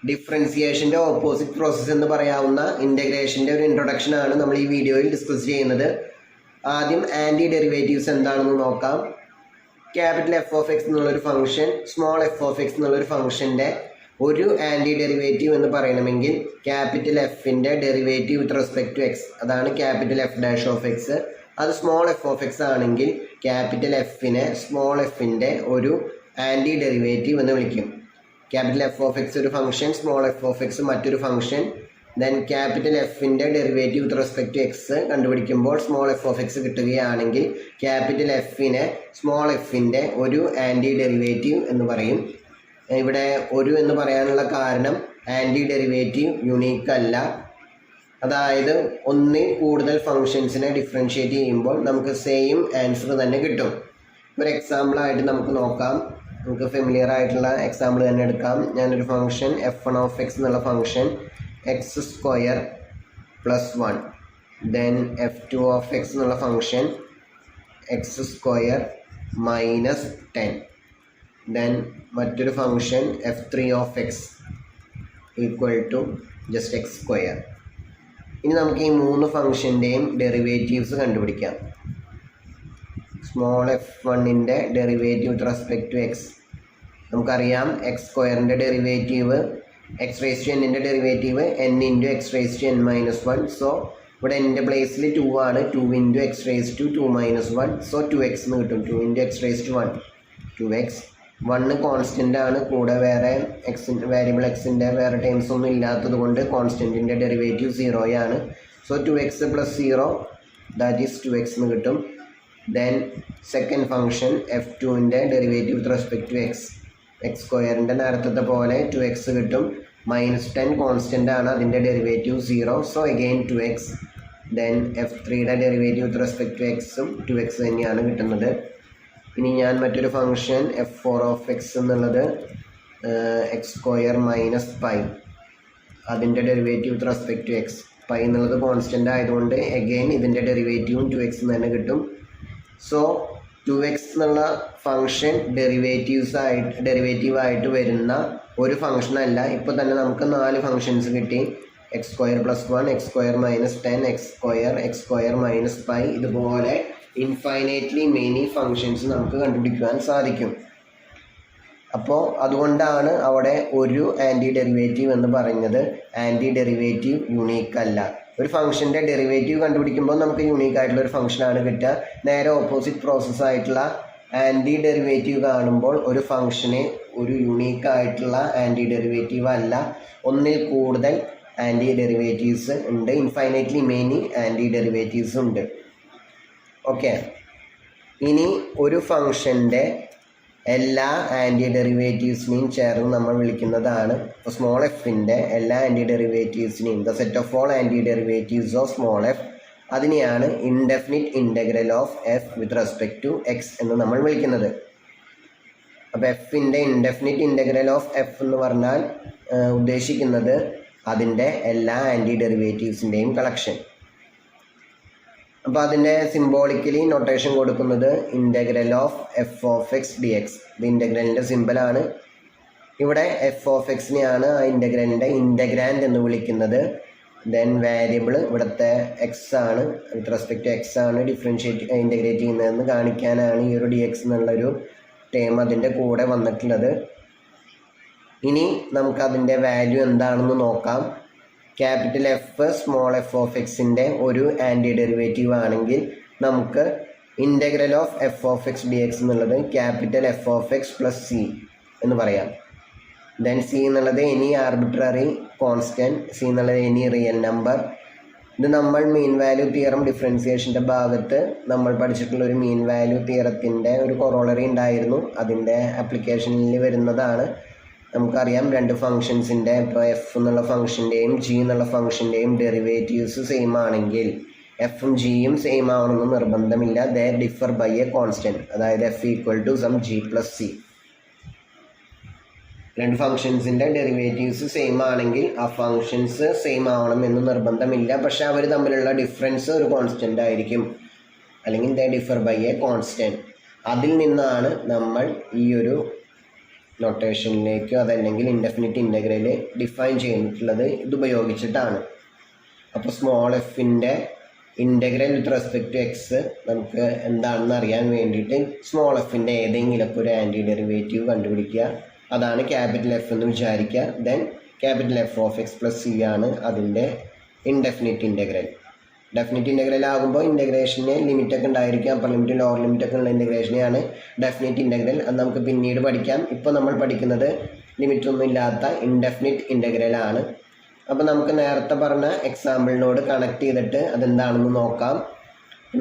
ഡിഫറൻസിയേഷൻ്റെ opposite process എന്ന് പറയാവുന്ന ഇൻ്റഗ്രേഷൻ്റെ ഒരു ഇൻട്രൊഡക്ഷൻ ആണ് നമ്മൾ ഈ വീഡിയോയിൽ ഡിസ്കസ് ചെയ്യുന്നത്. ആദ്യം ആൻറ്റി ഡെറിവേറ്റീവ്സ് എന്താണെന്ന് നോക്കാം. ക്യാപിറ്റൽ എഫ് ഓഫ് എക്സ് എന്നുള്ളൊരു function small f of x എന്നുള്ളൊരു ഫംഗ്ഷൻ്റെ ഒരു ആൻറ്റി ഡെറിവേറ്റീവ് എന്ന് പറയണമെങ്കിൽ ക്യാപിറ്റൽ എഫിൻ്റെ derivative with respect to x, അതാണ് capital F dash of x. അത് സ്മോൾ എഫ് ഓഫ് എക്സ് ആണെങ്കിൽ ക്യാപിറ്റൽ എഫിനെ സ്മോൾ എഫിൻ്റെ ഒരു ആൻറ്റി ഡെറിവേറ്റീവ് എന്ന് വിളിക്കും. ക്യാപിറ്റൽ എഫ് ഓഫ് എക്സ് ഒരു function, small f of x മറ്റൊരു ഫംഗ്ഷൻ. ദെൻ ക്യാപിറ്റൽ എഫിൻ്റെ derivative with respect to x കണ്ടുപിടിക്കുമ്പോൾ small f of X കിട്ടുകയാണെങ്കിൽ ക്യാപിറ്റൽ എഫിനെ സ്മോൾ എഫിൻ്റെ ഒരു ആൻറ്റി ഡെറിവേറ്റീവ് എന്ന് പറയും. ഇവിടെ ഒരു എന്ന് പറയാനുള്ള കാരണം ആൻറ്റി ഡെറിവേറ്റീവ് യുണീക്ക് അല്ല, അതായത് ഒന്നിൽ കൂടുതൽ ഫങ്ഷൻസിനെ ഡിഫറൻഷ്യേറ്റ് ചെയ്യുമ്പോൾ നമുക്ക് സെയിം ആൻസർ തന്നെ കിട്ടും. ഒരു എക്സാമ്പിളായിട്ട് നമുക്ക് നോക്കാം. നമുക്ക് ഫെമിലിയർ ആയിട്ടുള്ള എക്സാമ്പിൾ തന്നെ എടുക്കാം. ഞാനൊരു ഫംഗ്ഷൻ f1 ഓഫ് എക്സ് എന്നുള്ള function x square plus 1, then f2 of x എന്നുള്ള function x square minus 10, then മറ്റൊരു function f3 of x equal to just x square. ഇനി നമുക്ക് ഈ മൂന്ന് ഫംഗ്ഷൻ്റെയും ഡെറിവേറ്റീവ്സ് കണ്ടുപിടിക്കാം. സ്മോൾ f1ൻ്റെ derivative with respect to x നമുക്കറിയാം. എക്സ് സ്ക്വയറിൻ്റെ ഡെറിവേറ്റീവ് എക്സ് റേസ് ടു എന്നിൻ്റെ derivative n into x raise to n minus 1. So ഇവിടെ എൻ്റെ പ്ലേസിൽ 2 ആണ്. 2 into x raise to 2 minus 1, so 2x എന്ന് കിട്ടും. 2 into x raise to 1 2x. 1 constant ആണ്, കൂടെ വേറെ വേരിയബിൾ എക്സിൻ്റെ വേറെ ടേംസ് ഒന്നും ഇല്ലാത്തത് കൊണ്ട് കോൺസ്റ്റൻറ്റിൻ്റെ ഡെറിവേറ്റീവ് 0 ആണ്. So 2x plus 0 that is 2x എന്ന് കിട്ടും. ദെൻ സെക്കൻഡ് ഫംഗ്ഷൻ f2ൻ്റെ derivative with respect to x സ്ക്വയറിൻ്റെ നേരത്തെ പോലെ 2x കിട്ടും. മൈനസ് 10 കോൺസ്റ്റൻ്റ് ആണ്, അതിൻ്റെ derivative 0, so again 2x. Then f3യുടെ ഡെറിവേറ്റീവ് വിത്ത് റെസ്പെക്ട് ടു എക്സും 2x തന്നെയാണ് കിട്ടുന്നത്. ഇനി ഞാൻ മറ്റൊരു ഫംഗ്ഷൻ f4 ഓഫ് എക്സ് എന്നുള്ളത് എക്സ് സ്ക്വയർ മൈനസ് പൈ, അതിൻ്റെ derivative with respect to x. Pi എന്നുള്ളത് കോൺസ്റ്റൻ്റ് ആയതുകൊണ്ട് അഗെയിൻ ഇതിൻ്റെ ഡെറിവേറ്റീവും 2x തന്നെ കിട്ടും. സോ 2x എന്നുള്ള ഫംഗ്ഷൻ ഡെറിവേറ്റീവായിട്ട് വരുന്ന ഒരു ഫംഗ്ഷൻ അല്ല. ഇപ്പോൾ തന്നെ നമുക്ക് 4 ഫംഗ്ഷൻസ് കിട്ടി. X square plus 1, X square minus 10, X square minus pi, ഇതുപോലെ ഇൻഫൈനൈറ്റ്ലി മെനി ഫങ്ഷൻസ് നമുക്ക് കണ്ടുപിടിക്കുവാൻ സാധിക്കും. അപ്പോൾ അതുകൊണ്ടാണ് അവിടെ ഒരു ആൻറ്റി ഡെറിവേറ്റീവ് എന്ന് പറഞ്ഞത്. ആൻറ്റി ഡെറിവേറ്റീവ് യുണീക്ക് അല്ല. ഒരു ഫംഗ്ഷൻ്റെ ഡെറിവേറ്റീവ് കണ്ടുപിടിക്കുമ്പോൾ നമുക്ക് യുണീക്ക് ആയിട്ടുള്ള ഒരു ഫംഗ്ഷനാണ് കിട്ടുക. നേരെ ഓപ്പോസിറ്റ് പ്രോസസ്സായിട്ടുള്ള ആൻറ്റി ഡെറിവേറ്റീവ് കാണുമ്പോൾ ഒരു ഫംഗ്ഷന് ഒരു യുണീക്ക് ആയിട്ടുള്ള ആൻറ്റി ഡെറിവേറ്റീവ് അല്ല, ഒന്നിൽ കൂടുതൽ ആൻറ്റി ഡെറിവേറ്റീവ്സ് ഉണ്ട്. ഇൻഫൈനൈറ്റ്ലി മെനി ആൻറ്റി ഡെറിവേറ്റീവ്സ് ഉണ്ട്. ഓക്കെ, ഇനി ഒരു ഫംഗ്ഷൻ്റെ എല്ലാ ആൻറ്റി ഡെറിവേറ്റീവ്സിനെയും ചേർന്ന് നമ്മൾ വിളിക്കുന്നതാണ് ഇപ്പോൾ സ്മോൾ എഫിൻ്റെ എല്ലാ ആൻറ്റി ഡെറിവേറ്റീവ്സിനെയും the set of all anti derivatives of small f, അതിനെയാണ് indefinite integral of f with respect to x എന്ന് നമ്മൾ വിളിക്കുന്നത്. അപ്പോൾ എഫിൻ്റെ ഇൻഡെഫിനിറ്റ് ഇൻ്റഗ്രൽ ഓഫ് എഫ് എന്ന് പറഞ്ഞാൽ ഉദ്ദേശിക്കുന്നത് അതിൻ്റെ എല്ലാ ആൻറ്റി ഡെറിവേറ്റീവ്സിൻ്റെയും കളക്ഷൻ. അപ്പോൾ അതിൻ്റെ സിംബോളിക്കലി നൊട്ടേഷൻ കൊടുക്കുന്നത് integral of f of x d x. ഇത് ഇൻ്റഗ്രലിൻ്റെ സിമ്പിളാണ്. ഇവിടെ എഫ് ഓഫ് എക്സിനെയാണ് ആ ഇൻ്റഗ്രലിൻ്റെ ഇൻ്റഗ്രാൻഡ് എന്ന് വിളിക്കുന്നത്. ദെൻ വേരിയബിൾ ഇവിടുത്തെ എക്സ് ആണ്, വിത്ത് റെസ്പെക്ട് ടു എക്സ് ആണ് ഇൻ്റഗ്രേറ്റ് ചെയ്യുന്നതെന്ന് കാണിക്കാനാണ് ഈ ഒരു ഡി എക്സ് എന്നുള്ളൊരു ടേം അതിൻ്റെ കൂടെ വന്നിട്ടുള്ളത്. ഇനി നമുക്കതിൻ്റെ വാല്യൂ എന്താണെന്ന് നോക്കാം. Capital F small f of എക്സിൻ്റെ ഒരു ആൻറ്റി ഡെറിവേറ്റീവ് ആണെങ്കിൽ നമുക്ക് integral of f of x d x എന്നുള്ളത് capital F of x plus c എന്ന് പറയാം. ദെൻ സി എന്നുള്ളത് എനി ആർബിട്രറി കോൺസ്റ്റൻറ്റ്, സി എന്നുള്ളത് എനി റിയൽ നമ്പർ. ഇത് നമ്മൾ മീൻ വാല്യൂ തിയറം ഡിഫറൻസിയേഷൻ്റെ ഭാഗത്ത് നമ്മൾ പഠിച്ചിട്ടുള്ള ഒരു മീൻ വാല്യൂ തിയറത്തിൻ്റെ ഒരു കൊറോളറി ഉണ്ടായിരുന്നു, അതിൻ്റെ ആപ്ലിക്കേഷനിൽ വരുന്നതാണ്. നമുക്കറിയാം രണ്ട് ഫംഗ്ഷൻസിൻ്റെ ഇപ്പോൾ എഫ് എന്നുള്ള ഫംഗ്ഷൻ്റെയും ജി എന്നുള്ള ഫംഗ്ഷൻ്റെയും ഡെറിവേറ്റീവ്സ് സെയിം ആണെങ്കിൽ എഫും ജിയും സെയിം ആവണമെന്ന് നിർബന്ധമില്ല. They differ by a constant, അതായത് f equal to some g plus c. രണ്ട് ഫംഗ്ഷൻസിൻ്റെ ഡെറിവേറ്റീവ്സ് സെയിം ആണെങ്കിൽ ആ ഫംഗ്ഷൻസ് സെയിം ആവണം എന്ന് നിർബന്ധമില്ല, പക്ഷെ അവർ തമ്മിലുള്ള ഡിഫറൻസ് ഒരു കോൺസ്റ്റൻ്റ് ആയിരിക്കും, അല്ലെങ്കിൽ they differ by a constant. അതിൽ നിന്നാണ് നമ്മൾ ഈ ഒരു നൊട്ടേഷനിലേക്ക് അതല്ലെങ്കിൽ ഇൻഡെഫിനിറ്റ് ഇൻ്റഗ്രൽ ഡിഫൈൻ ചെയ്തിട്ടുള്ളത് ഇത് ഉപയോഗിച്ചിട്ടാണ്. അപ്പോൾ സ്മോൾ എഫിൻ്റെ integral with respect to x നമുക്ക് എന്താണെന്ന് അറിയാൻ വേണ്ടിയിട്ട് സ്മോൾ എഫിൻ്റെ ഏതെങ്കിലുമൊക്കെ ഒരു ആൻറ്റി ഡെറിവേറ്റീവ് കണ്ടുപിടിക്കുക. അതാണ് ക്യാപിറ്റൽ എഫ് എന്ന് വിചാരിക്കുക. Then capital F of x plus c ആണ് അതിൻ്റെ ഇൻഡെഫിനിറ്റ് ഇൻ്റഗ്രൽ. ഡെഫിനിറ്റ് ഇൻ്റഗ്രൽ ആകുമ്പോൾ ഇൻ്റഗ്രേഷന് ലിമിറ്റൊക്കെ ഉണ്ടായിരിക്കും. അപ്പർ ലിമിറ്റ് ലോവർ ലിമിറ്റൊക്കെ ഉള്ള ഇൻ്റഗ്രേഷനെയാണ് ഡെഫിനിറ്റ് ഇൻ്റഗ്രൽ. അത് നമുക്ക് പിന്നീട് പഠിക്കാം. ഇപ്പോൾ നമ്മൾ പഠിക്കുന്നത് ലിമിറ്റൊന്നും ഇല്ലാത്ത ഇൻഡെഫിനിറ്റ് ഇൻ്റഗ്രലാണ്. അപ്പോൾ നമുക്ക് നേരത്തെ പറഞ്ഞ എക്സാമ്പിളിനോട് കണക്ട് ചെയ്തിട്ട് അതെന്താണെന്ന് നോക്കാം.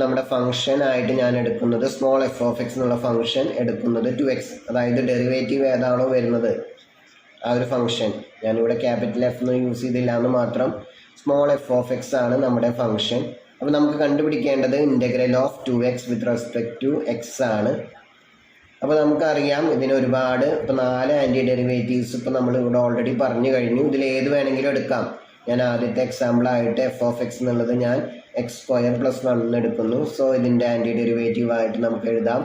നമ്മുടെ ഫംഗ്ഷൻ ആയിട്ട് ഞാൻ എടുക്കുന്നത് സ്മോൾ എഫ് ഓഫ് എക്സ് എന്നുള്ള ഫംഗ്ഷൻ എടുക്കുന്നത് 2x, അതായത് ഡെറിവേറ്റീവ് ഏതാണോ വരുന്നത് ആ ഒരു ഫംഗ്ഷൻ. ഞാനിവിടെ ക്യാപിറ്റൽ എഫ് എന്ന് യൂസ് ചെയ്തില്ല എന്ന് മാത്രം. സ്മോൾ എഫ് ഓഫ് എക്സ് ആണ് നമ്മുടെ ഫംഗ്ഷൻ. അപ്പോൾ നമുക്ക് കണ്ടുപിടിക്കേണ്ടത് integral of 2x with respect to x ആണ്. അപ്പോൾ നമുക്കറിയാം ഇതിന് ഒരുപാട് ഇപ്പോൾ 4 ആൻറ്റി ഡെറിവേറ്റീവ്സ് ഇപ്പോൾ നമ്മൾ ഇവിടെ ഓൾറെഡി പറഞ്ഞു കഴിഞ്ഞു. ഇതിൽ ഏത് വേണമെങ്കിലും എടുക്കാം. ഞാൻ ആദ്യത്തെ എക്സാമ്പിളായിട്ട് എഫ് ഓഫ് എക്സ് എന്നുള്ളത് ഞാൻ x² + 1 എടുക്കുന്നു. സോ ഇതിൻ്റെ ആൻറ്റി ഡെറിവേറ്റീവ് ആയിട്ട് നമുക്ക് എഴുതാം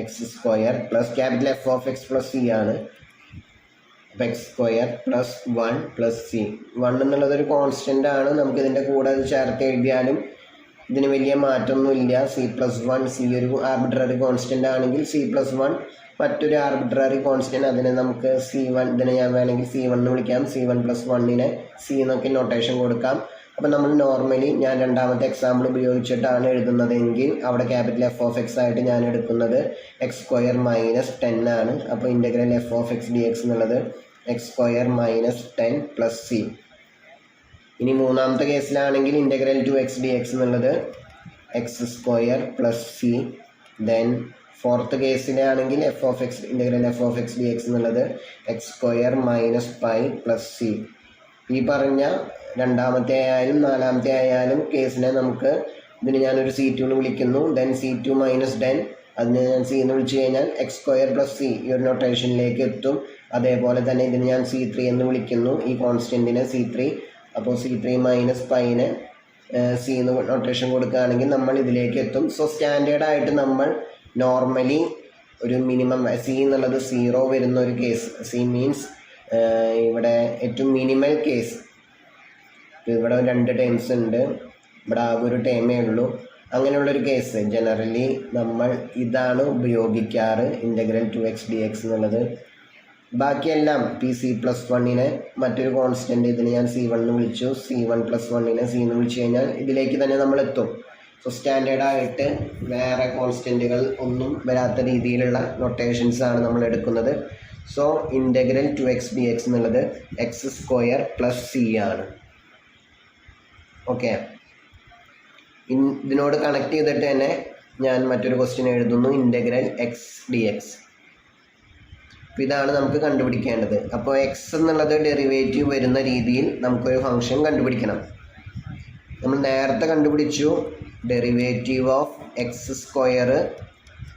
x² plus capital F of x plus c ആണ്. അപ്പോൾ x² + 1 + c. 1 എന്നുള്ളതൊരു കോൺസ്റ്റൻ്റ് ആണ്. നമുക്ക് ഇതിൻ്റെ കൂടെ അത് ചേർത്ത് എഴുതിയാലും ഇതിന് വലിയ മാറ്റമൊന്നുമില്ല. c+1, c ഒരു ആർബിട്രറി കോൺസ്റ്റൻ്റ് ആണെങ്കിൽ c+1 മറ്റൊരു ആർബിട്രറി കോൺസ്റ്റൻ്റ്, അതിനെ നമുക്ക് c1, ഇതിനെ ഞാൻ വേണമെങ്കിൽ c1 എന്ന് വിളിക്കാം. c1 + 1നെ c എന്നൊക്കെ നൊട്ടേഷൻ കൊടുക്കാം. അപ്പോൾ നമ്മൾ നോർമലി ഞാൻ രണ്ടാമത്തെ എക്സാമ്പിൾ ഉപയോഗിച്ചിട്ടാണ് എഴുതുന്നതെങ്കിൽ അവിടെ ക്യാപിറ്റൽ എഫ് ഓഫ് എക്സ് ആയിട്ട് ഞാൻ എടുക്കുന്നത് x² - 10 ആണ്. അപ്പോൾ integral f of x dx എന്നുള്ളത് x² - 10 + c. ഇനി മൂന്നാമത്തെ കേസിലാണെങ്കിൽ ഇൻ്റഗ്രൽ 2x dx എന്നുള്ളത് x² + c. ദെൻ ഫോർത്ത് കേസിലാണെങ്കിൽ integral f of x dx എന്നുള്ളത് x² - π + c. ഈ പറഞ്ഞ രണ്ടാമത്തെ ആയാലും നാലാമത്തെ ആയാലും കേസിനെ നമുക്ക് ഇതിന് ഞാനൊരു c2 എന്ന് വിളിക്കുന്നു. ദെൻ c2 - 10 അതിന് ഞാൻ c എന്ന് വിളിച്ചു കഴിഞ്ഞാൽ x² + c ഈ ഒരു നൊട്ടേഷനിലേക്ക് എത്തും. അതേപോലെ തന്നെ ഇതിന് ഞാൻ c3 എന്ന് വിളിക്കുന്നു, ഈ കോൺസ്റ്റൻറ്റിനെ c3. അപ്പോൾ c3 - πനെ c എന്ന് നൊട്ടേഷൻ കൊടുക്കുകയാണെങ്കിൽ നമ്മൾ ഇതിലേക്ക് എത്തും. സോ സ്റ്റാൻഡേർഡായിട്ട് നമ്മൾ നോർമലി ഒരു മിനിമം c എന്നുള്ളത് 0 വരുന്ന ഒരു കേസ്, c മീൻസ് ഇവിടെ ഏറ്റവും മിനിമൽ കേസ്. ഇവിടെ 2 ടേംസ് ഉണ്ട്, ഇവിടെ ആകെ ഒരു ടേമേ ഉള്ളൂ. അങ്ങനെയുള്ളൊരു കേസ് ജനറലി നമ്മൾ ഇതാണ് ഉപയോഗിക്കാറ്, ഇൻ്റഗ്രൽ 2x dx എന്നുള്ളത്. ബാക്കിയെല്ലാം c+1നെ മറ്റൊരു കോൺസ്റ്റൻറ്റ്, ഇതിന് ഞാൻ c1 എന്ന് വിളിച്ചു, c1 + 1നെ c എന്ന് വിളിച്ചു കഴിഞ്ഞാൽ ഇതിലേക്ക് തന്നെ നമ്മൾ എത്തും. സോ സ്റ്റാൻഡേർഡായിട്ട് വേറെ കോൺസ്റ്റൻറ്റുകൾ ഒന്നും വരാത്ത രീതിയിലുള്ള നൊട്ടേഷൻസാണ് നമ്മൾ എടുക്കുന്നത്. സോ ഇൻ്റഗ്രൽ 2x dx എന്നുള്ളത് x² + c ആണ്. ഓക്കെ, ഇതിനോട് കണക്ട് ചെയ്തിട്ട് തന്നെ ഞാൻ മറ്റൊരു ക്വസ്റ്റ്യൻ എഴുതുന്നു, ഇൻ്റഗ്രൽ x dx. അപ്പോൾ ഇതാണ് നമുക്ക് കണ്ടുപിടിക്കേണ്ടത്. അപ്പോൾ എക്സ് എന്നുള്ളത് ഡെറിവേറ്റീവ് വരുന്ന രീതിയിൽ നമുക്കൊരു ഫംഗ്ഷൻ കണ്ടുപിടിക്കണം. നമ്മൾ നേരത്തെ കണ്ടുപിടിച്ചു ഡെറിവേറ്റീവ് ഓഫ് x²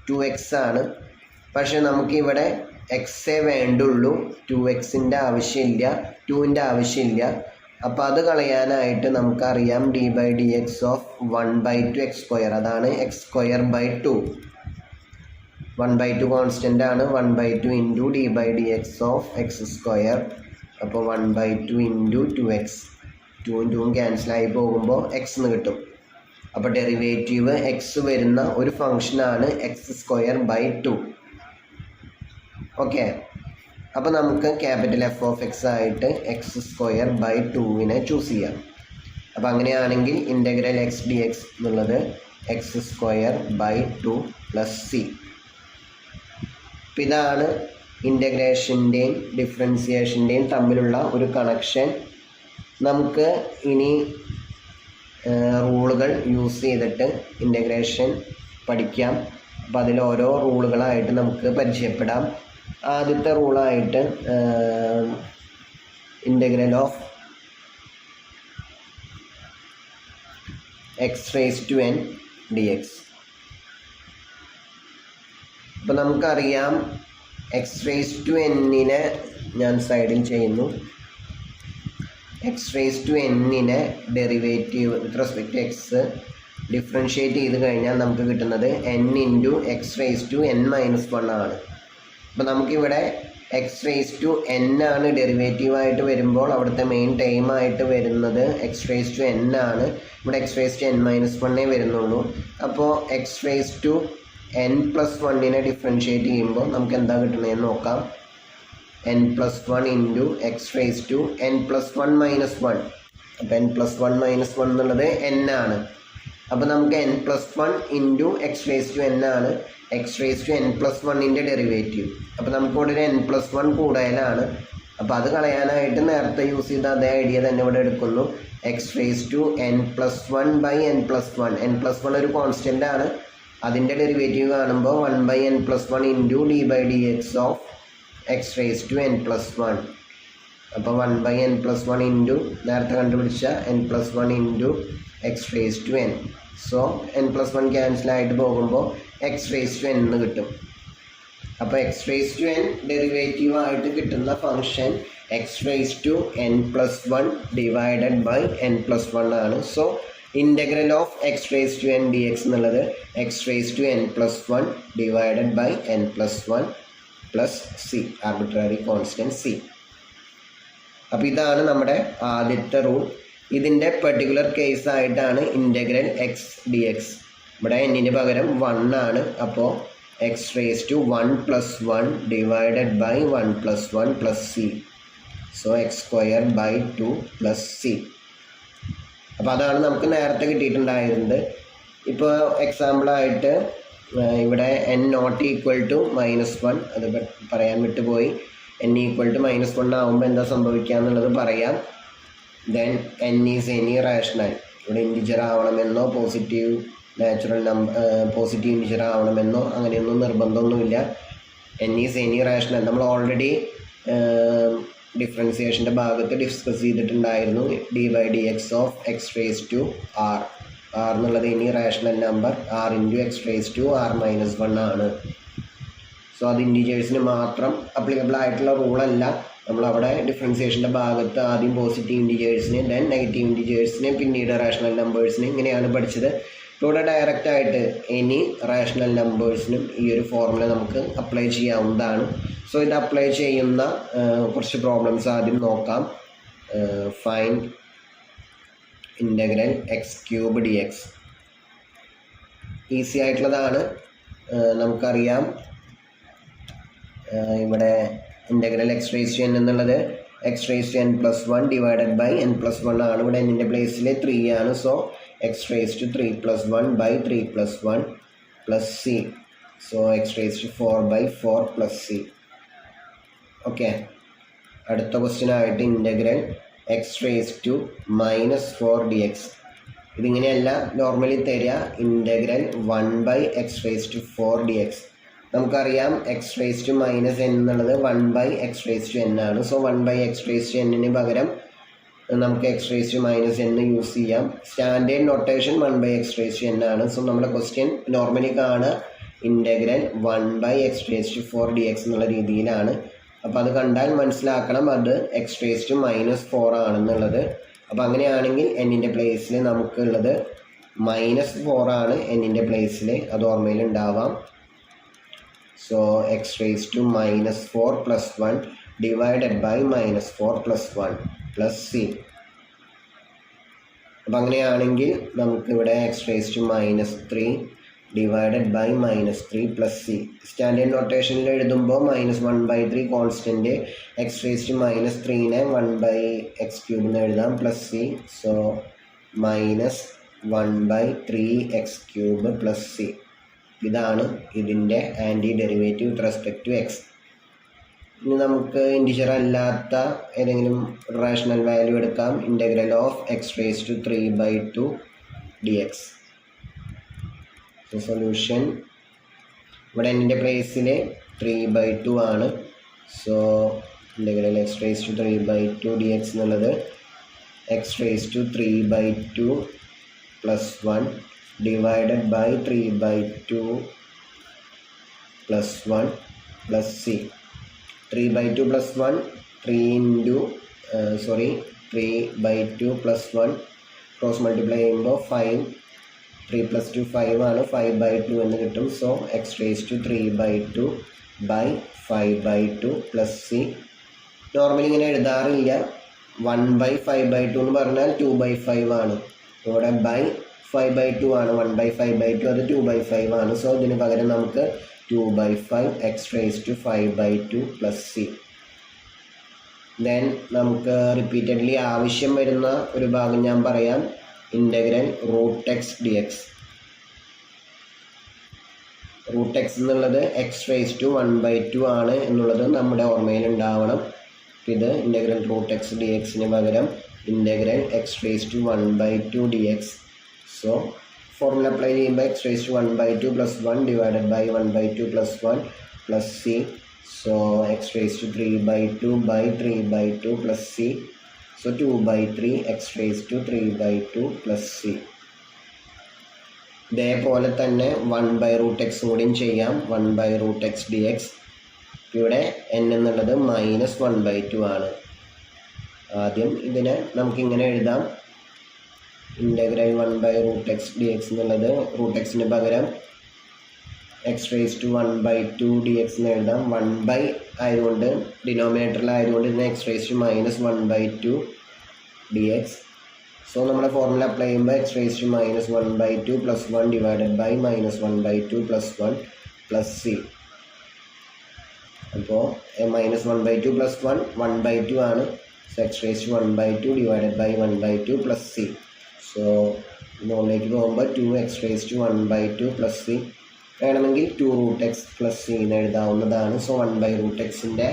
2x ആണ്. പക്ഷേ നമുക്കിവിടെ എക്സേ വേണ്ടുള്ളൂ, 2xൻ്റെ ആവശ്യമില്ല, 2ൻ്റെ ആവശ്യമില്ല. അപ്പോൾ അത് കളയാനായിട്ട് നമുക്കറിയാം d/dx ഓഫ് 1/2 x², അതാണ് x²/2. 1/2 കോൺസ്റ്റൻ്റ് ആണ്. 1/2 × d/dx ഓഫ് x². അപ്പോൾ 1/2 × 2x, 2 × 2 ക്യാൻസലായി പോകുമ്പോൾ x എന്ന് കിട്ടും. അപ്പോൾ ഡെറിവേറ്റീവ് x വരുന്ന ഒരു ഫംഗ്ഷനാണ് x²/2. ഓക്കെ, അപ്പോൾ നമുക്ക് ക്യാപിറ്റൽ എഫ് ഓഫ് എക്സ് ആയിട്ട് x²/2നെ ചൂസ് ചെയ്യാം. അപ്പോൾ അങ്ങനെയാണെങ്കിൽ ഇൻ്റഗ്രൽ x dx എന്നുള്ളത് x²/2 + c. അപ്പോൾ ഇതാണ് ഇൻ്റഗ്രേഷൻ്റെയും ഡിഫറൻസിയേഷൻ്റെയും തമ്മിലുള്ള ഒരു കണക്ഷൻ. നമുക്ക് ഇനി റൂളുകൾ യൂസ് ചെയ്തിട്ട് ഇൻ്റഗ്രേഷൻ പഠിക്കാം. അപ്പോൾ അതിൽ ഓരോ റൂളുകളായിട്ട് നമുക്ക് പരിചയപ്പെടാം. ആദ്യത്തെ റൂളായിട്ട് ഇൻ്റഗ്രൽ ഓഫ് x⁻n dx. അപ്പോൾ നമുക്കറിയാം x⁻nനെ ഞാൻ സൈഡിൽ ചെയ്യുന്നു. x⁻nനെ derivative with respect to x differentiate ചെയ്ത് കഴിഞ്ഞാൽ നമുക്ക് കിട്ടുന്നത് n × x⁻n - 1 ആണ്. അപ്പോൾ നമുക്കിവിടെ എക്സ് റേസ് ടു എൻ ആണ് ഡെറിവേറ്റീവായിട്ട് വരുമ്പോൾ അവിടുത്തെ മെയിൻ ടൈം ആയിട്ട് വരുന്നത് എക്സ് റേസ് ടു എൻ ആണ്. ഇവിടെ x raise to n minus വണ്ണേ വരുന്നുള്ളൂ. അപ്പോൾ x raise to n plus വണ്ണിനെ ഡിഫറൻഷ്യേറ്റ് ചെയ്യുമ്പോൾ നമുക്ക് എന്താ കിട്ടുന്നതെന്ന് നോക്കാം. N plus one into x raise to n plus one minus one. അപ്പോൾ n plus one minus one എന്നുള്ളത് എൻ ആണ്. അപ്പോൾ നമുക്ക് n plus one into x raise to n ആണ് x raise to n plus വണ്ണിൻ്റെ derivative. അപ്പോൾ നമുക്കിവിടെ ഒരു എൻ പ്ലസ് വൺ കൂടുതലാണ്. അപ്പോൾ അത് കളയാനായിട്ട് നേരത്തെ യൂസ് ചെയ്ത അതേ ഐഡിയ തന്നെ ഇവിടെ എടുക്കുന്നു. X raise to n plus one by n plus one. N plus one ഒരു കോൺസ്റ്റൻ്റ് ആണ്. അതിൻ്റെ ഡെറിവേറ്റീവ് കാണുമ്പോൾ 1/n+1 into d by d x of x raise to n plus one. അപ്പോൾ 1/n+1 ഇൻറ്റു നേരത്തെ കണ്ടുപിടിച്ച n+1 into x raise to n. So n+1 ക്യാൻസലായിട്ട് പോകുമ്പോൾ x raise to n എന്ന് കിട്ടും. അപ്പോൾ x raise to n derivative ആയിട്ട് കിട്ടുന്ന function x raise to n+1 divided by n+1 ആണ്. So integral of x raise to n d x എന്നുള്ളത് x raise to n+1 divided by n+1 plus c, arbitrary constant c. അപ്പോൾ ഇതാണ് നമ്മുടെ ആദ്യത്തെ rule. ഇതിൻ്റെ particular case ആയിട്ടാണ് integral x d x. ഇവിടെ എന്നിന് പകരം 1 ആണ്. അപ്പോൾ x raise to 1+1 divided by 1+1 plus C. So x²/2 plus C. അപ്പോൾ അതാണ് നമുക്ക് നേരത്തെ കിട്ടിയിട്ടുണ്ടായിരുന്നത്. ഇപ്പോൾ എക്സാമ്പിളായിട്ട് ഇവിടെ n=-1, അത് പറയാൻ വിട്ടുപോയി. n=-1 ആകുമ്പോൾ എന്താ സംഭവിക്കുക എന്നുള്ളത് പറയാം. Then n is any rational. ഇവിടെ ഇൻറ്റിജർ ആവണമെന്നോ പോസിറ്റീവ് ഇൻറ്റിജർ ആവണമെന്നോ അങ്ങനെയൊന്നും നിർബന്ധമൊന്നുമില്ല. n ഈസ് എനി റാഷണൽ നമ്മൾ ഓൾറെഡി ഡിഫറൻസിയേഷൻ്റെ ഭാഗത്ത് ഡിസ്കസ് ചെയ്തിട്ടുണ്ടായിരുന്നു. D by d x of x raise to r. R എന്നുള്ളത് any rational number r into x raise to r-1 ആണ്. സോ അത് ഇൻറ്റിജേഴ്സിന് മാത്രം അപ്ലിക്കബിൾ ആയിട്ടുള്ള റൂളല്ല. നമ്മളവിടെ ഡിഫറൻസിയേഷൻ്റെ ഭാഗത്ത് ആദ്യം പോസിറ്റീവ് ഇൻറ്റിജേഴ്സിനെ, ദെൻ നെഗറ്റീവ് ഇൻറ്റിജേഴ്സിനെ, പിന്നീട് റാഷണൽ നമ്പേഴ്സിനെ ഇങ്ങനെയാണ് പഠിച്ചത്. ഇവിടെ ഡയറക്റ്റ് ആയിട്ട് എനി റാഷണൽ നമ്പേഴ്സിനും ഈ ഒരു ഫോർമുല നമുക്ക് അപ്ലൈ ചെയ്യാവുന്നതാണ്. സോ ഇത് അപ്ലൈ ചെയ്യുന്ന കുറച്ച് പ്രോബ്ലംസ് ആദ്യം നോക്കാം. Find integral x³ dx. Easy ആയിട്ടുള്ളതാണ്. നമുക്കറിയാം ഇവിടെ integral x raise to n എന്നുള്ളത് x raise to n+1 divided by n+1 ആണ്. ഇവിടെ എന്നിൻ്റെ പ്ലേസിൽ 3 ആണ്. So x raise to 3+1 by 3+1 plus C. So x raise to 4/4 plus C. Okay, അടുത്ത ക്വസ്റ്റ്യൻ ആയിട്ട് integral x raise to -4 dx. ഇതിങ്ങനെയല്ല normally തരിക. Integral 1/x⁴ dx. നമുക്കറിയാം എക്സ് റേസ് ടു -n എന്നുള്ളത് 1/x⁴n ആണ്. സോ 1/x⁴n പകരം നമുക്ക് x raise to -n use ചെയ്യാം. സ്റ്റാൻഡേർഡ് നൊട്ടേഷൻ 1/x⁴n ആണ്. സോ നമ്മുടെ ക്വസ്റ്റ്യൻ നോർമലി കാണുക ഇൻ്റഗ്രൽ 1/x⁴ dx എന്നുള്ള രീതിയിലാണ്. അപ്പോൾ അത് കണ്ടാൽ മനസ്സിലാക്കണം അത് എക്സ് റേസ് ടു -4 ആണെന്നുള്ളത്. അപ്പോൾ അങ്ങനെയാണെങ്കിൽ എന്നിൻ്റെ പ്ലേസിൽ നമുക്കുള്ളത് -4 ആണ്. എന്നിൻ്റെ പ്ലേസിൽ അത് ഓർമ്മയിൽ ഉണ്ടാവാം. So x raise to -4 plus 1 divided by -4 plus 1 plus C. അപ്പം അങ്ങനെയാണെങ്കിൽ നമുക്കിവിടെ x raise to -3 divided by -3 plus c. Standard നൊട്ടേഷനിൽ എഴുതുമ്പോൾ -1/3 കോൺസ്റ്റൻറ്റ്, എക്സ് റേസ് ടു -3നെ 1/x³ എന്ന് എഴുതാം plus C. So -1/3x³ plus c. ഇതാണ് ഇതിൻ്റെ anti derivative with respect to x. ഇനി നമുക്ക് ഇൻറ്റിജർ അല്ലാത്ത ഏതെങ്കിലും റാഷണൽ വാല്യൂ എടുക്കാം. Integral of x raise to 3/2 dx. Solution ഇവിടെ എൻ്റെ പ്ലേസിൽ 3/2 ആണ്. So integral x raise to 3/2 dx എന്നുള്ളത് x raise to 3/2 plus 1 divided by 3/2 plus 1 plus C. 3/2 plus 1 3/2 plus 1 cross multiply ചെയ്യുമ്പോൾ 5, 3 + 2 5 ആണ്. 5/2 എന്ന് കിട്ടും. So x raise to 3/2 by 5/2 plus C. Normally ഇങ്ങനെ എഴുതാറില്ല. 1/5/2 എന്ന് പറഞ്ഞാൽ 2/5 ആണ്. ഇവിടെ ബൈ 5/2 ആണ്. 1/5/2 അത് 2/5 ആണ്. സോ ഇതിന് പകരം നമുക്ക് 2/5 x⁵5/2 പ്ലസ് സി. ദെൻ നമുക്ക് റിപ്പീറ്റഡ്ലി ആവശ്യം വരുന്ന ഒരു ഭാഗം ഞാൻ പറയാം. Integral √x dx. √x എന്നുള്ളത് x⁴1/2 ആണ് എന്നുള്ളത് നമ്മുടെ ഓർമ്മയിൽ ഉണ്ടാവണം. ഇത് ഇൻ്റഗ്രൽ √x dxന് പകരം integral x⁴1/2 dx. So formula apply ചെയ്യുമ്പോൾ x⁴1/2 + 1 divided by 1/2 + 1 plus C. So x⁵3/2 / 3/2 plus C. So 2/3 x⁵3/2 plus C. ഇതേപോലെ തന്നെ 1/√x കൂടിയും ചെയ്യാം. 1/√x dx. ഇവിടെ n എന്നുള്ളത് -1/2 ആണ്. ആദ്യം ഇതിനെ നമുക്കിങ്ങനെ എഴുതാം. ഇൻ്റഗ്രൽ 1/√x dx എന്നുള്ളത് √xന് പകരം x⁴1/2 dx എന്ന് എഴുതാം. 1 ആയതുകൊണ്ട് ഡിനോമിനേറ്ററിലായതുകൊണ്ട് ഇതിനെ x⁻1/2 dx. സോ നമ്മുടെ ഫോർമുല അപ്ലൈ ചെയ്യുമ്പോൾ x⁻1/2 + 1 divided by -1/2 + 1 plus C. അപ്പോൾ -1/2 + 1 1/2 ആണ്. So x⁻1/2 divided by 1/2 plus C. So മുകളിലേക്ക് പോകുമ്പോൾ 2x⁻1/2 പ്ലസ് സി. വേണമെങ്കിൽ 2√x പ്ലസ് സി എന്ന് എഴുതാവുന്നതാണ്. സോ 1/√xൻ്റെ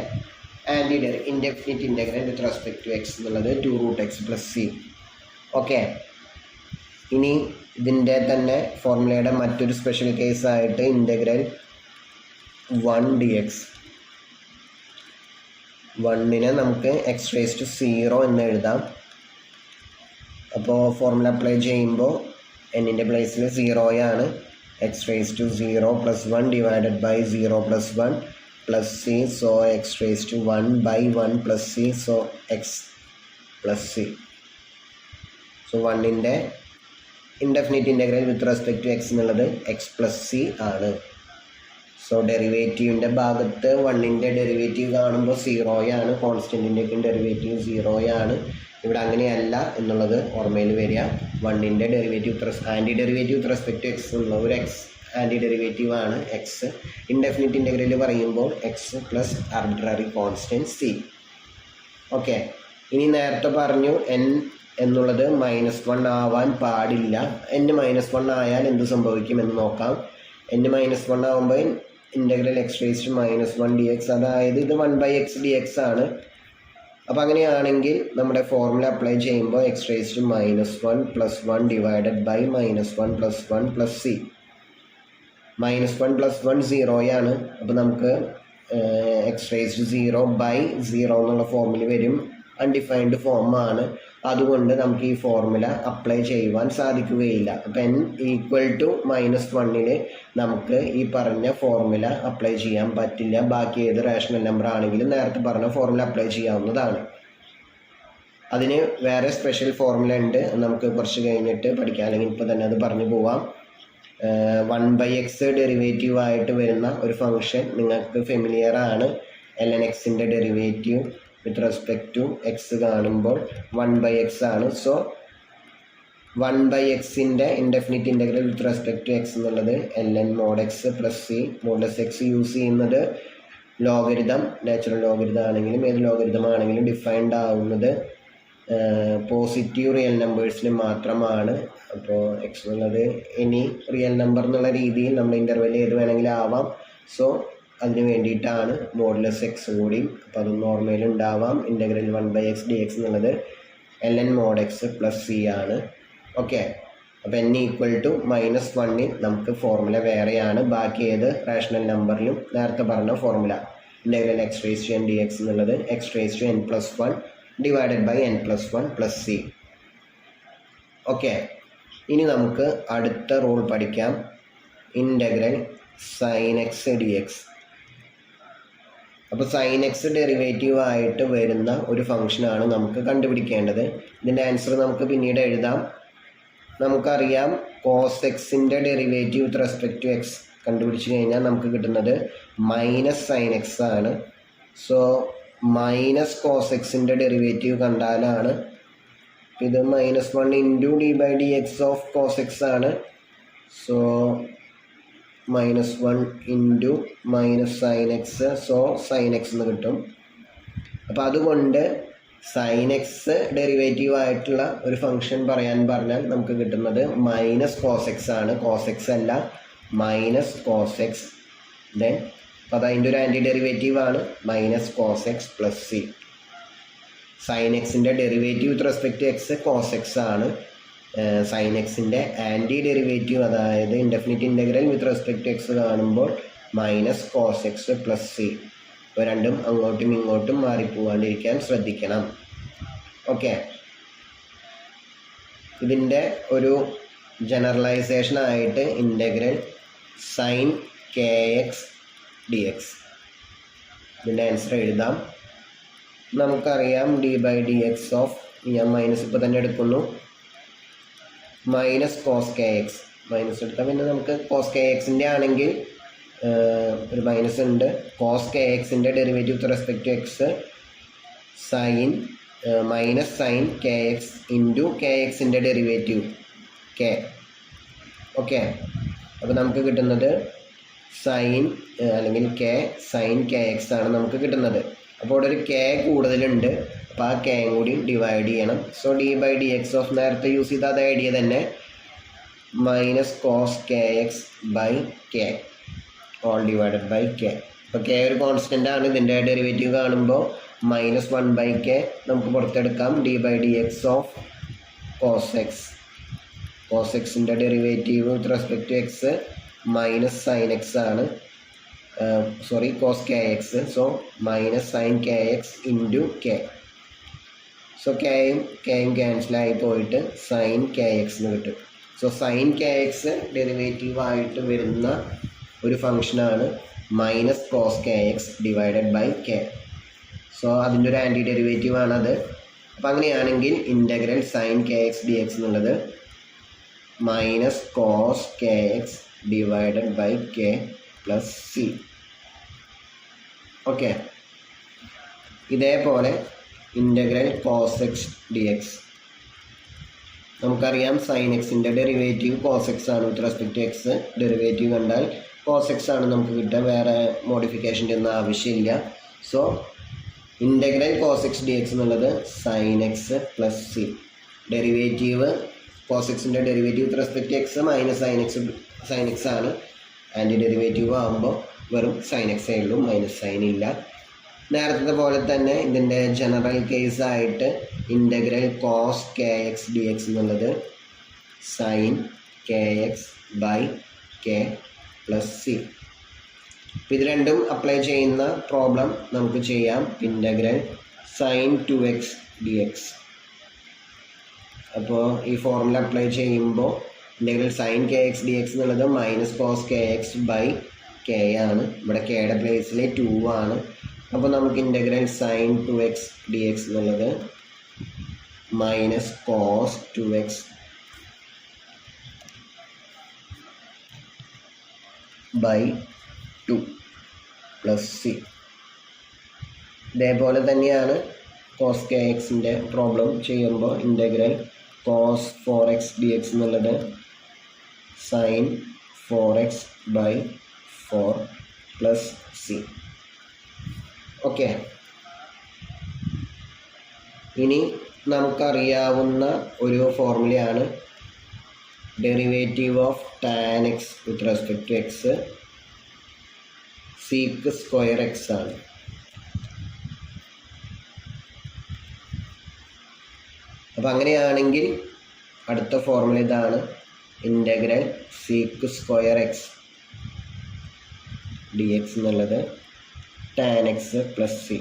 indefinite integral with respect to x എന്നുള്ളത് 2√x പ്ലസ് സി. ഓക്കെ. ഇനി ഇതിൻ്റെ തന്നെ ഫോർമുലയുടെ മറ്റൊരു സ്പെഷ്യൽ കേസായിട്ട് ഇൻ്റഗ്രൽ 1 dx. 1നെ നമുക്ക് x⁻0 എന്ന് എഴുതാം. അപ്പോൾ ഫോർമുല അപ്ലൈ ചെയ്യുമ്പോൾ എന്നിൻ്റെ പ്ലേസിൽ 0 ആണ്. x⁻0 + 1 divided by 0 + 1 plus C. So x⁻1/1 plus C. So x plus C. So 1ൻ്റെ indefinite integral with respect to x എന്നുള്ളത് x പ്ലസ് സി ആണ്. സോ ഡെറിവേറ്റീവിൻ്റെ ഭാഗത്ത് 1ൻ്റെ ഡെറിവേറ്റീവ് കാണുമ്പോൾ 0 ആണ്. കോൺസ്റ്റൻറ്റിൻ്റെയൊക്കെ ഡെറിവേറ്റീവ് 0 ആണ്. ഇവിടെ അങ്ങനെയല്ല എന്നുള്ളത് ഓർമ്മയിൽ വരിക. 1ൻ്റെ derivative anti derivative with respect to x എന്നുള്ള ഒരു എക്സ് ആൻറ്റി ഡെറിവേറ്റീവ് ആണ് എക്സ്. ഇൻഡെഫിനിറ്റ് ഇൻ്റഗ്രൽ പറയുമ്പോൾ x plus arbitrary constant c. Okay. ഇനി നേരത്തെ പറഞ്ഞു n എന്നുള്ളത് -1 ആവാൻ പാടില്ല. n -1 ആയാൽ എന്ത് സംഭവിക്കുമെന്ന് നോക്കാം. n -1 ആകുമ്പോൾ ഇൻ്റഗ്രൽ x⁻1 dx, അതായത് ഇത് 1/x dx ആണ്. അപ്പോൾ അങ്ങനെയാണെങ്കിൽ നമ്മുടെ ഫോർമുല അപ്ലൈ ചെയ്യുമ്പോൾ x⁻1 + 1 divided by -1 + 1 plus C. -1 + 1 0 ആണ്. അപ്പോൾ നമുക്ക് x⁻0/0 എന്നുള്ള ഫോർമുല വരും. അൺഡിഫൈൻഡ് ഫോമാണ്. അതുകൊണ്ട് നമുക്ക് ഈ ഫോർമുല അപ്ലൈ ചെയ്യുവാൻ സാധിക്കുകയില്ല. അപ്പം n = -1ൽ നമുക്ക് ഈ പറഞ്ഞ ഫോർമുല അപ്ലൈ ചെയ്യാൻ പറ്റില്ല. ബാക്കി ഏത് റേഷണൽ നമ്പർ ആണെങ്കിലും നേരത്തെ പറഞ്ഞ ഫോർമുല അപ്ലൈ ചെയ്യാവുന്നതാണ്. അതിന് വേറെ സ്പെഷ്യൽ ഫോർമുല ഉണ്ട്. നമുക്ക് കുറച്ച് കഴിഞ്ഞിട്ട് പഠിക്കാം, അല്ലെങ്കിൽ ഇപ്പോൾ തന്നെ അത് പറഞ്ഞു പോവാം. 1/x ഡെറിവേറ്റീവ് ആയിട്ട് വരുന്ന ഒരു ഫംഗ്ഷൻ നിങ്ങൾക്ക് ഫെമിലിയർ ആണ്. ln(x)ൻ്റെ derivative with respect to x കാണുമ്പോൾ 1/x ആണ്. സോ 1/xൻ്റെ indefinite integral with respect to x എന്നുള്ളത് ln mod x plus c. Modulus x use ചെയ്യുന്നത് ലോഗരിതം, നാച്ചുറൽ ലോഗരിതം ആണെങ്കിലും ഏത് ലോഗരിതം ആണെങ്കിലും ഡിഫൈൻഡ് ആവുന്നത് പോസിറ്റീവ് റിയൽ നമ്പേഴ്സിന് മാത്രമാണ്. അപ്പോൾ എക്സ് എന്നുള്ളത് എനി റിയൽ നമ്പർ എന്നുള്ള രീതിയിൽ നമ്മൾ ഇൻ്റർവെൽ ഏത് വേണമെങ്കിലും ആവാം. സോ അതിന് വേണ്ടിയിട്ടാണ് മോഡുലസ് എക്സ് കൂടി. അപ്പോൾ അത് നോർമൽ ഉണ്ടാവാം. ഇൻ്റഗ്രൽ 1/x dx എന്നുള്ളത് ln mod x plus c ആണ്. ഓക്കെ. അപ്പോൾ n = -1ൽ നമുക്ക് ഫോർമുല വേറെയാണ്. ബാക്കി ഏത് റേഷണൽ നമ്പറിലും നേരത്തെ പറഞ്ഞ ഫോർമുല ഇൻ്റഗ്രൽ x⁻n dx എന്നുള്ളത് x⁻n+1 divided by n+1 plus C. Okay. ഇനി നമുക്ക് അടുത്ത റൂൾ പഠിക്കാം. Integral sin x dx. അപ്പോൾ sin x ഡെറിവേറ്റീവ് ആയിട്ട് വരുന്ന ഒരു ഫംഗ്ഷനാണ് നമുക്ക് കണ്ടുപിടിക്കേണ്ടത്. ഇതിൻ്റെ ആൻസർ നമുക്ക് പിന്നീട് എഴുതാം. നമുക്കറിയാം cos x-ൻ്റെ derivative with respect to x കണ്ടുപിടിച്ച് കഴിഞ്ഞാൽ നമുക്ക് കിട്ടുന്നത് മൈനസ് സൈൻ എക്സ് ആണ്. സോ മൈനസ് കോസ് എക്സിൻ്റെ ഡെറിവേറ്റീവ് കണ്ടാലാണ് ഇത് -1 into d by d x of cos x ആണ്. So -1 into minus sine x, so sine x എന്ന് കിട്ടും. അപ്പോൾ അതുകൊണ്ട് സൈൻ എക്സ് ഡെറിവേറ്റീവ് ആയിട്ടുള്ള ഒരു ഫംഗ്ഷൻ പറയാൻ പറഞ്ഞാൽ നമുക്ക് കിട്ടുന്നത് മൈനസ് കോസ് എക്സ് ആണ്, കോസ് എക്സ് അല്ല, മൈനസ് കോസ് എക്സ്. ദെൻ അപ്പോൾ അതതിൻ്റെ ഒരു ആൻറ്റി ഡെറിവേറ്റീവ് ആണ് minus cos x plus c. Sine എക്സിൻ്റെ derivative with respect to x cos x ആണ്. സൈൻ എക്സിൻ്റെ ആൻറ്റി ഡെറിവേറ്റീവ് അതായത് indefinite integral with respect to x കാണുമ്പോൾ minus cos x plus c. ഇപ്പോൾ രണ്ടും അങ്ങോട്ടും ഇങ്ങോട്ടും മാറിപ്പോവാണ്ടിരിക്കാൻ ശ്രദ്ധിക്കണം. ഓക്കെ, ഇതിൻ്റെ ഒരു ജനറലൈസേഷൻ ആയിട്ട് integral sine k x d x, ഇതിൻ്റെ ആൻസർ എഴുതാം. നമുക്കറിയാം d by d x of, ഞാൻ മൈനസ് ഇപ്പോൾ തന്നെ എടുക്കുന്നു, minus cos k x. Minus എടുത്താൽ പിന്നെ നമുക്ക് കോസ് കെ എക്സിൻ്റെ ആണെങ്കിൽ ഒരു മൈനസ് ഉണ്ട്. കോസ് കെ എക്സിൻ്റെ derivative with respect to x sine minus sine k x into k എക്സിൻ്റെ ഡെറിവേറ്റീവ് കെ. ഓക്കെ, അപ്പോൾ നമുക്ക് കിട്ടുന്നത് സൈൻ അല്ലെങ്കിൽ കെ സൈൻ കെ എക്സ് ആണ് നമുക്ക് കിട്ടുന്നത്. അപ്പോൾ ഇവിടെ ഒരു കെ കൂടുതലുണ്ട്, അപ്പോൾ ആ കെയും കൂടി ഡിവൈഡ് ചെയ്യണം. So d by d x of നേരത്തെ യൂസ് ചെയ്ത അതേ ഐഡിയ തന്നെ, minus cos k x by k all divided by k. അപ്പോൾ കെ ഒരു കോൺസ്റ്റൻ്റ് ആണ്, ഇതിൻ്റെ ഡെറിവേറ്റീവ് കാണുമ്പോൾ -1 ബൈ കെ നമുക്ക് പുറത്തെടുക്കാം. D by d x of cos x, cos എക്സിൻ്റെ derivative with respect to x minus sine x ആണ്, sorry cos k x. So minus sine k x into k. So കെയും ക്യാൻസലായി പോയിട്ട് sine k എക്സിന് കിട്ടും. So sine k x derivative ആയിട്ട് വരുന്ന ഒരു ഫംഗ്ഷനാണ് minus cos k x divided by k. So അതിൻ്റെ ഒരു ആൻറ്റി ഡെറിവേറ്റീവ് ആണത്. അപ്പോൾ അങ്ങനെയാണെങ്കിൽ integral sine k x d x എന്നുള്ളത് minus cos k x divided by k plus C. Okay, ഇതേപോലെ integral cos x d x, നമുക്കറിയാം sine എക്സിൻ്റെ derivative cos x ആണ് with respect to x. Derivative കണ്ടാൽ cos x ആണ് നമുക്ക് കിട്ടുക, വേറെ മോഡിഫിക്കേഷൻ്റെ ഒന്നും ആവശ്യമില്ല. So integral cos x d x എന്നുള്ളത് sine x plus c. Derivative cos എക്സിൻ്റെ derivative with respect to x minus sine x ആണ്. ആൻറ്റി ഡെറിവേറ്റീവ് ആകുമ്പോൾ വെറും സൈൻ എക്സേ ഉള്ളൂ, മൈനസ് സൈൻ ഇല്ല. നേരത്തെ പോലെ തന്നെ ഇതിൻ്റെ ജനറൽ കേസായിട്ട് integral cos k x d x എന്നുള്ളത് sine k x by k plus c. ഇത് രണ്ടും അപ്ലൈ ചെയ്യുന്ന പ്രോബ്ലം നമുക്ക് ചെയ്യാം. Integral sine 2x d x. അപ്പോൾ ഈ ഫോർമുല അപ്ലൈ ചെയ്യുമ്പോൾ integral sine k x d x എന്നുള്ളത് minus cos k x by k ആണ്. ഇവിടെ കെയുടെ പ്ലേസിൽ 2 ആണ്. അപ്പോൾ നമുക്ക് integral sine 2x d x എന്നുള്ളത് minus cos 2x by 2 plus C. ഇതേപോലെ തന്നെയാണ് കോസ് കെ എക്സിൻ്റെ പ്രോബ്ലം ചെയ്യുമ്പോൾ integral cos 4x d x എന്നുള്ളത് sine 4x by 4 plus C. Okay, ഇനി നമുക്കറിയാവുന്ന ഒരു ഫോർമുലയാണ് derivative of tan x with respect to x sec square x ആണ്. അപ്പോൾ അങ്ങനെയാണെങ്കിൽ അടുത്ത ഫോർമുല ഇതാണ്, integral sec square x d x എന്നുള്ളത് tan x plus c.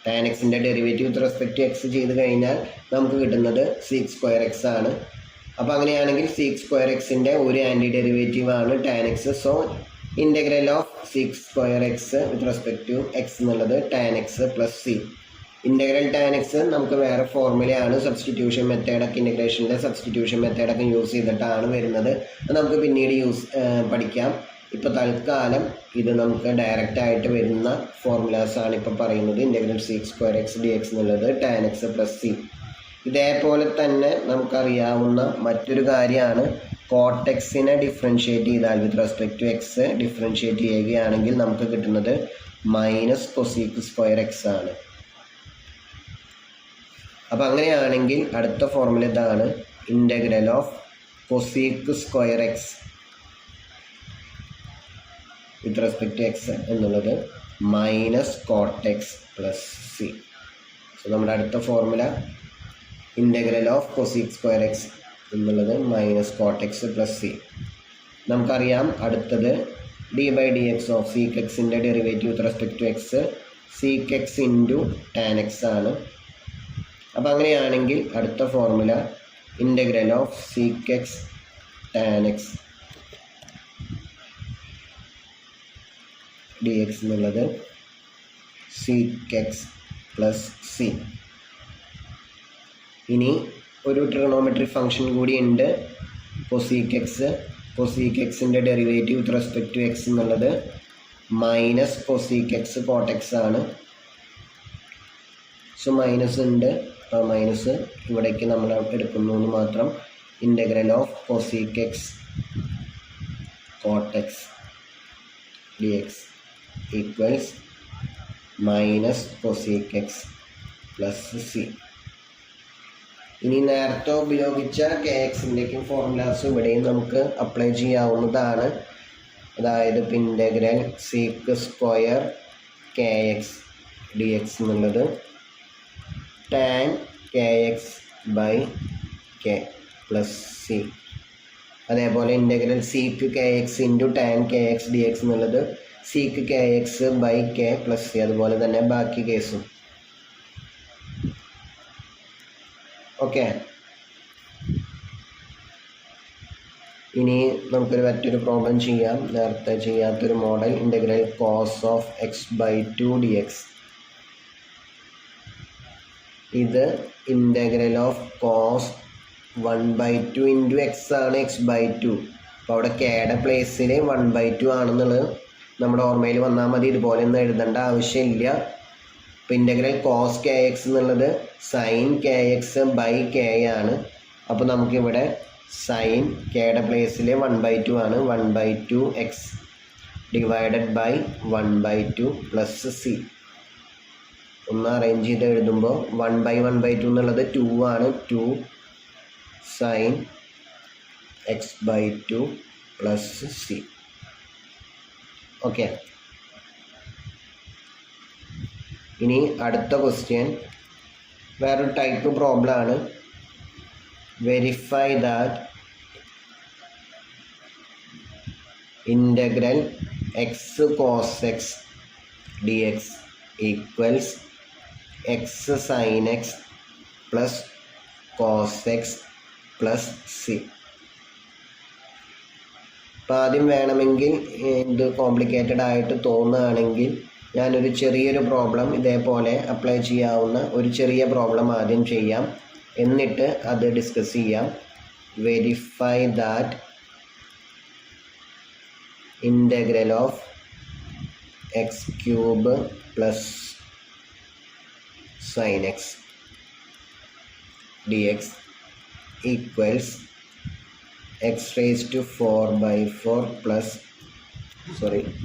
Tan എക്സിൻ്റെ derivative with respect to x ചെയ്ത് കഴിഞ്ഞാൽ നമുക്ക് കിട്ടുന്നത് സീക്ക് സ്ക്വയർ എക്സ് ആണ്. അപ്പോൾ അങ്ങനെയാണെങ്കിൽ സീക്ക് സ്ക്വയർ എക്സിൻ്റെ ഒരു ആൻറ്റി ഡെറിവേറ്റീവ് ആണ് tan x. So integral of sec square x with respect to x എന്നുള്ളത് tan x plus c. Integral tan x നമുക്ക് വേറെ ഫോർമുലയാണ്, സബ്സ്റ്റിറ്റ്യൂഷൻ മെത്തേഡൊക്കെ ഇൻ്റഗ്രേഷനിലെ സബ്സ്റ്റിറ്റ്യൂഷൻ മെത്തേഡൊക്കെ യൂസ് ചെയ്തിട്ടാണ് വരുന്നത്. അത് നമുക്ക് പിന്നീട് പഠിക്കാം. ഇപ്പോൾ തൽക്കാലം ഇത് നമുക്ക് ഡയറക്റ്റായിട്ട് വരുന്ന ഫോർമുലാസാണ് ഇപ്പോൾ പറയുന്നത്. Integral sec square x d x എന്നുള്ളത് ടാൻ എക്സ് പ്ലസ് സി. ഇതേപോലെ തന്നെ നമുക്കറിയാവുന്ന മറ്റൊരു കാര്യമാണ് കോട്ടെക്സിനെ ഡിഫറൻഷ്യേറ്റ് ചെയ്താൽ with respect to x differentiate ചെയ്യുകയാണെങ്കിൽ നമുക്ക് കിട്ടുന്നത് മൈനസ് കൊസീക്ക് സ്ക്വയർ എക്സ് ആണ്. അപ്പം അങ്ങനെയാണെങ്കിൽ അടുത്ത ഫോർമുല ഇതാണ്, integral of cosec square x with respect to x എന്നുള്ളത് minus cot x plus C. So നമ്മുടെ അടുത്ത formula integral of cosec square x എന്നുള്ളത് മൈനസ് കോട്ടെക്സ് പ്ലസ് സി. നമുക്കറിയാം അടുത്തത് d by d x of sec എക്സിൻ്റെ derivative with respect to x sec x into tan x ആണ്. അപ്പം അങ്ങനെയാണെങ്കിൽ അടുത്ത formula integral of sec x tan x d x എന്നുള്ളത് sec x plus C. ഇനി ഒരു ട്രിഗണോമെട്രി ഫംഗ്ഷൻ കൂടി ഉണ്ട്, കൊസീക്ക് എക്സ്. കൊസീക്ക് എക്സിൻ്റെ derivative with respect to x എന്നുള്ളത് മൈനസ് കൊസീക്ക് എക്സ് കോട്ടെക്സ് ആണ്. സോ മൈനസ് ഉണ്ട്, ആ മൈനസ് ഇവിടേക്ക് നമ്മൾ എടുക്കുന്നു എന്ന് മാത്രം. Integral of cosec x cot x d x equals minus cosec x plus C. ഇനി നേരത്തെ ഉപയോഗിച്ച കെ എക്സിൻ്റെക്കും ഫോർമുലാസ് ഇവിടെയും നമുക്ക് അപ്ലൈ ചെയ്യാവുന്നതാണ്. അതായത് ഇപ്പം integral sec square k x d x എന്നുള്ളത് tan k x by k plus c. അതേപോലെ integral sec k x into tan k x d x എന്നുള്ളത് sec k x by k plus c. അതുപോലെ തന്നെ ബാക്കി കേസും. Okay, ഇനി നമുക്കൊരു മറ്റൊരു പ്രോബ്ലം ചെയ്യാം, നേരത്തെ ചെയ്യാത്തൊരു model. Integral cos of x by two d x. ഇത് integral of cos 1/2 into x ആണ്, എക്സ് ബൈ ടു. അപ്പോൾ അവിടെ കെയുടെ പ്ലേസിൽ 1/2 ആണെന്നുള്ളത് നമ്മുടെ ഓർമ്മയിൽ വന്നാൽ മതി. ഇതുപോലെ ഒന്നും എഴുതേണ്ട ആവശ്യമില്ല. ഇപ്പോൾ ഇൻ്റഗ്രൽ കോസ് കെ എക്സ് എന്നുള്ളത് sine k x by k ആണ്. അപ്പോൾ നമുക്കിവിടെ സൈൻ കെയുടെ പ്ലേസിൽ 1/2 ആണ്. 1/2 x divided by 1/2 plus C. ഒന്ന് അറേഞ്ച് ചെയ്ത് എഴുതുമ്പോൾ 1/1/2 എന്നുള്ളത് 2 ആണ്. 2 sine x by 2 plus C. Okay, ഇനി അടുത്ത ക്വസ്റ്റ്യൻ വേറൊരു ടൈപ്പ് പ്രോബ്ലം ആണ്. Verify that integral x cos x d x equals x sine x plus cos x plus C. അപ്പോൾ ആദ്യം വേണമെങ്കിൽ ഇത് കോംപ്ലിക്കേറ്റഡ് ആയിട്ട് തോന്നുകയാണെങ്കിൽ ഞാനൊരു ചെറിയൊരു പ്രോബ്ലം ഇതേപോലെ അപ്ലൈ ചെയ്യാവുന്ന ഒരു ചെറിയ പ്രോബ്ലം ആദ്യം ചെയ്യാം, എന്നിട്ട് അത് ഡിസ്കസ് ചെയ്യാം. Verify that integral of x cube plus sine x d x equals x raise to 4/4 plus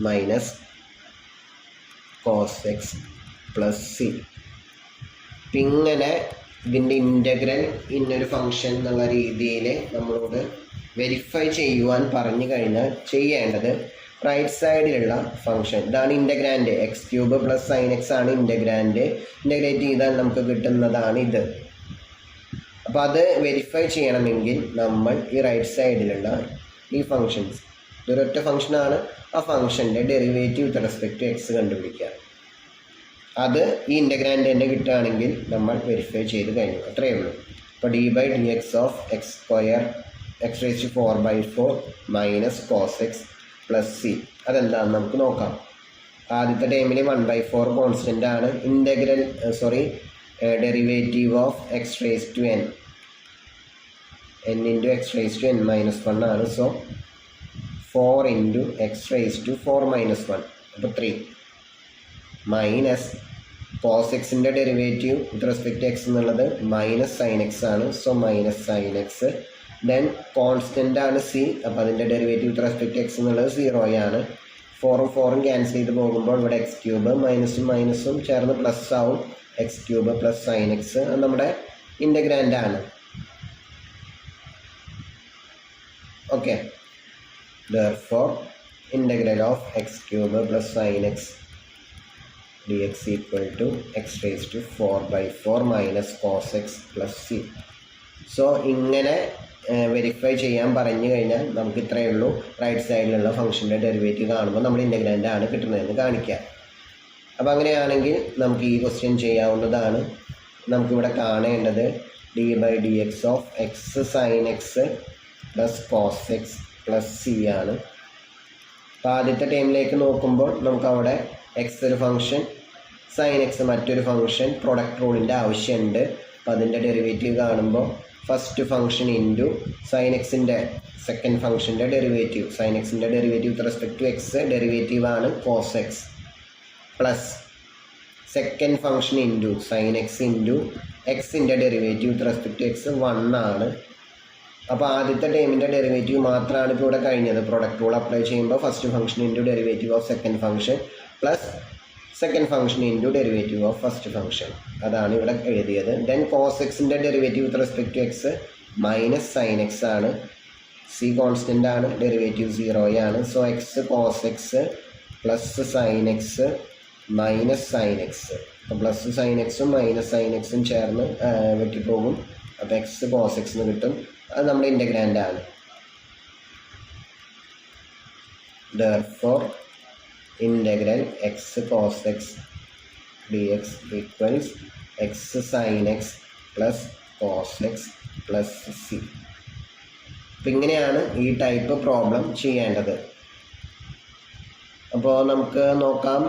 minus cos x plus C. അപ്പം ഇങ്ങനെ ഇതിൻ്റെ ഇൻ്റഗ്രൽ ഇന്നൊരു ഫംഗ്ഷൻ എന്നുള്ള രീതിയിൽ നമ്മളോട് വെരിഫൈ ചെയ്യുവാൻ പറഞ്ഞു കഴിഞ്ഞാൽ ചെയ്യേണ്ടത് റൈറ്റ് സൈഡിലുള്ള ഫംഗ്ഷൻ ഇതാണ് integrand. X cube plus sine x ആണ് ഇൻ്റഗ്രാൻഡ്. ഇൻ്റഗ്രേറ്റ് ചെയ്താൽ നമുക്ക് കിട്ടുന്നതാണ് ഇത്. അപ്പോൾ അത് വെരിഫൈ ചെയ്യണമെങ്കിൽ നമ്മൾ ഈ റൈറ്റ് സൈഡിലുള്ള ഈ ഫംഗ്ഷൻസ്, ഇതൊരൊറ്റ ഫംഗ്ഷനാണ്, ആ ഫംഗ്ഷൻ്റെ derivative with respect to x കണ്ടുപിടിക്കുക. അത് ഈ ഇൻ്റഗ്രാൻഡ് തന്നെ കിട്ടുകയാണെങ്കിൽ നമ്മൾ വെരിഫൈ ചെയ്ത് കഴിഞ്ഞു, അത്രയേ ഉള്ളൂ. അപ്പോൾ d by d x of x square x raise to 4/4 minus cos x plus C. അതെന്താണെന്ന് നമുക്ക് നോക്കാം. ആദ്യത്തെ ടൈമിൽ 1/4 കോൺസ്റ്റൻ്റ് ആണ്. Derivative of x raise to n into x raise to n-1 ആണ്. So 4 into x raise to 4-1 അപ്പോൾ 3 minus cos എക്സിൻ്റെ derivative with respect to x എന്നുള്ളത് മൈനസ് സൈൻ എക്സ് ആണ്. So minus sine x. Then constant ആണ് C, അപ്പോൾ അതിൻ്റെ derivative with respect to x എന്നുള്ളത് 0 ആണ്. 4ഉം 4ഉം ക്യാൻസൽ ചെയ്ത് പോകുമ്പോൾ ഇവിടെ എക്സ് ക്യൂബ് മൈനസും ചേർന്ന് പ്ലസ് ആവും. X cube plus sine X നമ്മുടെ ഇൻ്റഗ്രാൻഡ് ആണ്. Okay, therefore integral of x cube plus sin x dx equal to x raised to 4/4 minus cos x plus c. So ഇങ്ങനെ വെരിഫൈ ചെയ്യാൻ പറഞ്ഞു കഴിഞ്ഞാൽ നമുക്ക് ഇത്രയേ ഉള്ളൂ. റൈറ്റ് സൈഡിലുള്ള ഫംഗ്ഷൻ്റെ ഡെറിവേറ്റീവ് കാണുമ്പോൾ നമ്മുടെ ഇൻ്റഗ്രാൻഡ് ആണ് കിട്ടുന്നതെന്ന് കാണിക്കുക. അപ്പോൾ അങ്ങനെയാണെങ്കിൽ നമുക്ക് ഈ ക്വസ്റ്റ്യൻ ചെയ്യാവുന്നതാണ്. നമുക്കിവിടെ കാണേണ്ടത് d/dx of x sin x plus cos x plus c ആണ്. അപ്പോൾ ആദ്യത്തെ ടൈമിലേക്ക് നോക്കുമ്പോൾ നമുക്കവിടെ എക്സ് ഒരു ഫംഗ്ഷൻ, സൈൻ എക്സ് മറ്റൊരു ഫംഗ്ഷൻ, പ്രൊഡക്റ്റ് റൂളിൻ്റെ ആവശ്യമുണ്ട്. അപ്പോൾ അതിൻ്റെ ഡെറിവേറ്റീവ് കാണുമ്പോൾ ഫസ്റ്റ് ഫംഗ്ഷൻ ഇൻറ്റു സൈൻ എക്സിൻ്റെ സെക്കൻഡ് ഫംഗ്ഷൻ്റെ ഡെറിവേറ്റീവ്, സൈൻ എക്സിൻ്റെ derivative with respect to x derivative ആണ് cos x, plus second function into sine x into എക്സിൻ്റെ derivative with respect to x 1 ആണ്. അപ്പോൾ ആദ്യത്തെ ടേമിൻ്റെ ഡെറിവേറ്റീവ് മാത്രമാണ് ഇപ്പോൾ ഇവിടെ കഴിഞ്ഞത്. പ്രൊഡക്റ്റ് റൂൾ അപ്ലൈ ചെയ്യുമ്പോൾ first function into derivative of second function plus second function into derivative of first function, അതാണ് ഇവിടെ എഴുതിയത്. ദെൻ കോസ് എക്സിൻ്റെ derivative with respect to x minus sine x ആണ്. സി കോൺസ്റ്റൻ്റ് ആണ്, ഡെറിവേറ്റീവ് 0 ആണ്. So x cos x plus sine x minus sine x. അപ്പോൾ plus sine എക്സും minus sine എക്സും ചേർന്ന് വെട്ടിപ്പോകും. അപ്പോൾ എക്സ് കോസ് എക്സ് എന്ന് കിട്ടും. അത് നമ്മുടെ ഇൻ്റഗ്രാൻഡ് ആണ്. therefore integral x cos x dx equals x sin x plus cos x plus c. അപ്പം ഇങ്ങനെയാണ് ഈ ടൈപ്പ് പ്രോബ്ലം ചെയ്യേണ്ടത്. അപ്പോൾ നമുക്ക് നോക്കാം.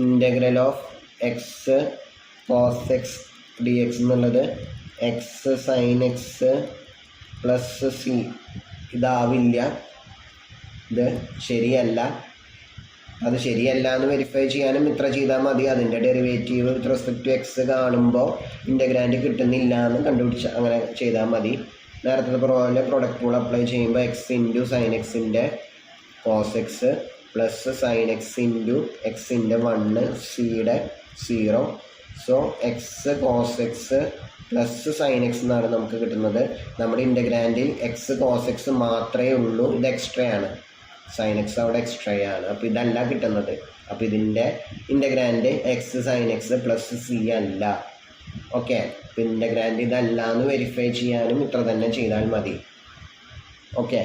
Integral of x cos x d x എന്നുള്ളത് x sine x plus c ഇതാവില്ല, ഇത് ശരിയല്ല. അത് ശരിയല്ല എന്ന് വെരിഫൈ ചെയ്യാനും ഇത്ര ചെയ്താൽ മതി. അതിൻ്റെ derivative with respect to x കാണുമ്പോൾ ഇൻ്റഗ്രാൻഡ് കിട്ടുന്നില്ല എന്ന് കണ്ടുപിടിച്ച് അങ്ങനെ ചെയ്താൽ മതി. നേരത്തെ പോലെ പ്രൊഡക്റ്റ് റൂൾ അപ്ലൈ ചെയ്യുമ്പോൾ എക്സ് ഇൻറ്റു സൈൻ എക്സിൻ്റെ cos x plus sine x into എക്സിൻ്റെ 1 സിയുടെ 0. So x cos x plus sine x എന്നാണ് നമുക്ക് കിട്ടുന്നത്. നമ്മുടെ ഇൻ്റഗ്രാൻഡിൽ എക്സ് കോസ് എക്സ് മാത്രമേ ഉള്ളൂ, ഇത് എക്സ്ട്രാ ആണ്. സൈൻ എക്സ് അവിടെ എക്സ്ട്രാ ആണ്. അപ്പോൾ ഇതല്ല കിട്ടുന്നത്. അപ്പോൾ ഇതിൻ്റെ integrand x sine x plus c അല്ല. ഓക്കെ, അപ്പോൾ ഇൻ്റഗ്രാൻഡ് ഇതല്ല എന്ന് വെരിഫൈ ചെയ്യാനും ഇത്ര തന്നെ ചെയ്താൽ മതി. ഓക്കെ.